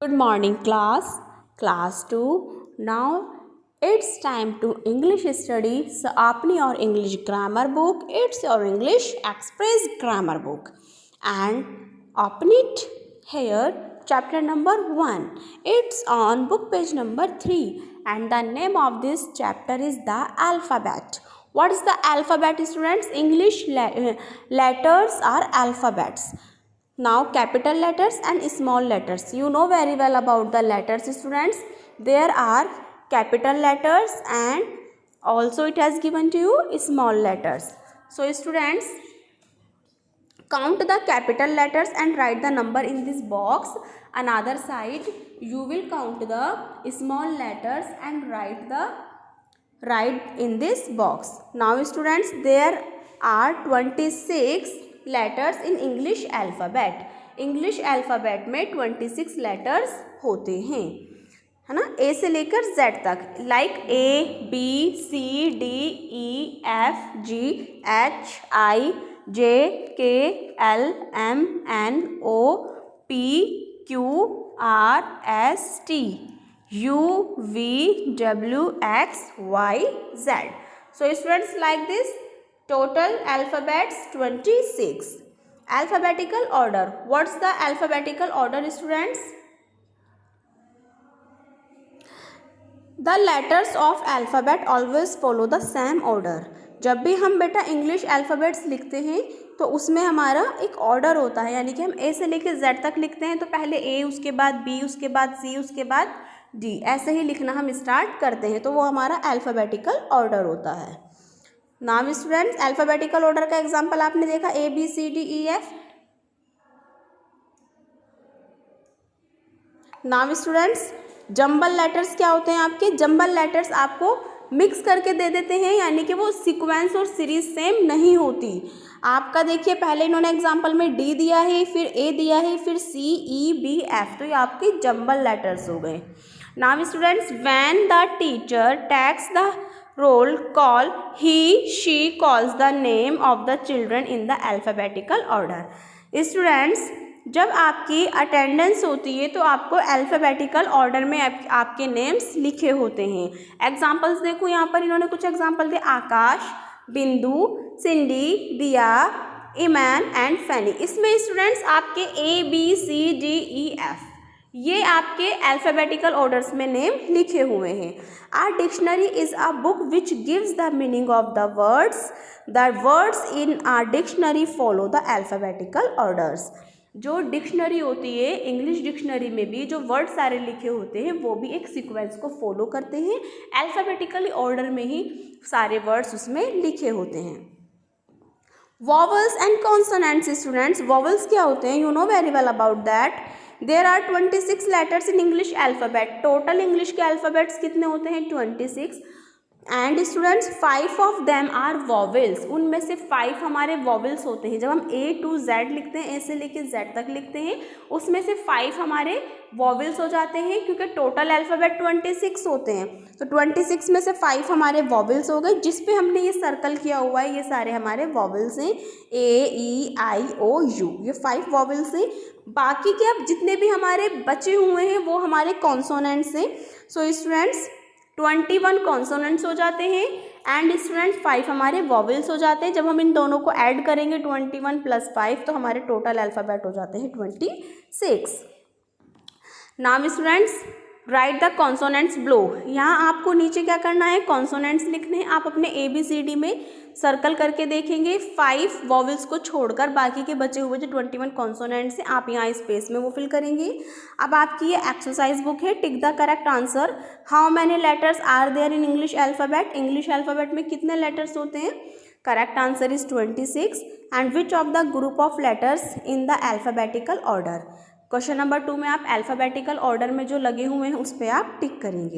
Good morning class 2. Now it's time to English study. So अपनी और English grammar book, it's your English Express grammar book, and open it here. Chapter number 1. It's on book page number 3, and the name of this chapter is the alphabet. What is the alphabet, students? English letters are alphabets. Now capital letters and small letters. You know very well about the letters, students. There are capital letters and also it has given to you small letters. So students, count the capital letters and write the number in this box. Another side you will count the small letters and write in this box. Now students, there are 26 letters in English alphabet. English alphabet में 26 letters होते हैं, है ना, ए से लेकर Z तक. Like A B C D E F G H I J K L M N O P Q R S T U V W X Y Z. So students, like this. Total alphabets 26. Alphabetical order. What's the alphabetical order, students? The letters of alphabet always follow the same order. जब भी हम बेटा English alphabets लिखते हैं तो उसमें हमारा एक ऑर्डर होता है, यानी कि हम ए से लेकर जेड तक लिखते हैं तो पहले ए, उसके बाद बी, उसके बाद सी, उसके बाद डी, ऐसे ही लिखना हम स्टार्ट करते हैं, तो वो हमारा अल्फ़ाबेटिकल ऑर्डर होता है. नाउ स्टूडेंट्स, अल्फ़ाबेटिकल ऑर्डर का एग्जांपल आपने देखा, A B C D E F. Now students, jumble letters क्या होते हैं आपके? जंबल लेटर्स आपको मिक्स करके दे देते हैं, यानी कि वो सीक्वेंस और सीरीज सेम नहीं होती. आपका देखिए, पहले इन्होंने एग्जांपल में डी दिया है, फिर ए दिया है, फिर सी ई बी एफ, तो ये आपके जंबल लेटर्स हो गए. Now students, when the teacher takes the roll call, he she calls the name of the children in the alphabetical order. Students, जब आपकी अटेंडेंस होती है तो आपको अल्फ़ाबेटिकल ऑर्डर में आपके नेम्स लिखे होते हैं. एग्जांपल्स देखो, यहाँ पर इन्होंने कुछ एग्जांपल दिए, आकाश, बिंदु, सिंडी, दिया, ईमान एंड फैनी. इसमें स्टूडेंट्स आपके A B C D E F ये आपके अल्फ़ाबेटिकल ऑर्डर्स में नेम लिखे हुए हैं. Our dictionary is a book which gives the meaning of the words. The words in our dictionary follow the alphabetical orders. जो dictionary होती है, English dictionary में भी जो वर्ड सारे लिखे होते हैं वो भी एक सीक्वेंस को फॉलो करते हैं, अल्फ़ाबेटिकली ऑर्डर में ही सारे वर्ड्स उसमें लिखे होते हैं. Vowels and consonants. Students, vowels क्या होते हैं? You know very well about that. There are 26 letters in English alphabet. Total English के alphabets कितने होते हैं? 26. And students, 5 of them are vowels. उनमें से 5 हमारे vowels होते हैं. जब हम A to Z लिखते हैं, A से लेके Z तक लिखते हैं, उसमें से 5 हमारे vowels हो जाते हैं, क्योंकि टोटल अल्फ़ाबेट 26 होते हैं. तो 26 में से 5 हमारे vowels हो गए. जिस पे हमने ये सर्कल किया हुआ है ये सारे हमारे vowels हैं. A E I O U, ये 5 vowels हैं. बाकी के अब जितने भी हमारे बचे हुए हैं वो हमारे कॉन्सोनेंट्स हैं. सो स्टूडेंट्स, 21 कॉन्सोनेंट्स हो जाते हैं एंड स्टूडेंट्स 5 हमारे वॉवेल्स हो जाते हैं. जब हम इन दोनों को ऐड करेंगे 21 + 5 तो हमारे टोटल अल्फ़ाबेट हो जाते हैं 26. Now students, right the consonants below. यहाँ आपको नीचे क्या करना है? कॉन्सोनेंट्स लिखने हैं. आप अपने ए बी सी डी में सर्कल करके देखेंगे, 5 वॉवेल्स को छोड़कर बाकी के बचे हुए जो 21 कॉन्सोनेंट्स हैं आप यहाँ स्पेस में वो फिल करेंगे. अब आपकी ये एक्सरसाइज बुक है. Tick the correct answer. How many letters are there in English alphabet? English alphabet में कितने लेटर्स होते हैं? Correct answer is 26. And which of the group of letters in the alphabetical order? Question number 2 में आप alphabetical order में जो लगे हुए हैं उस पर आप टिक करेंगे.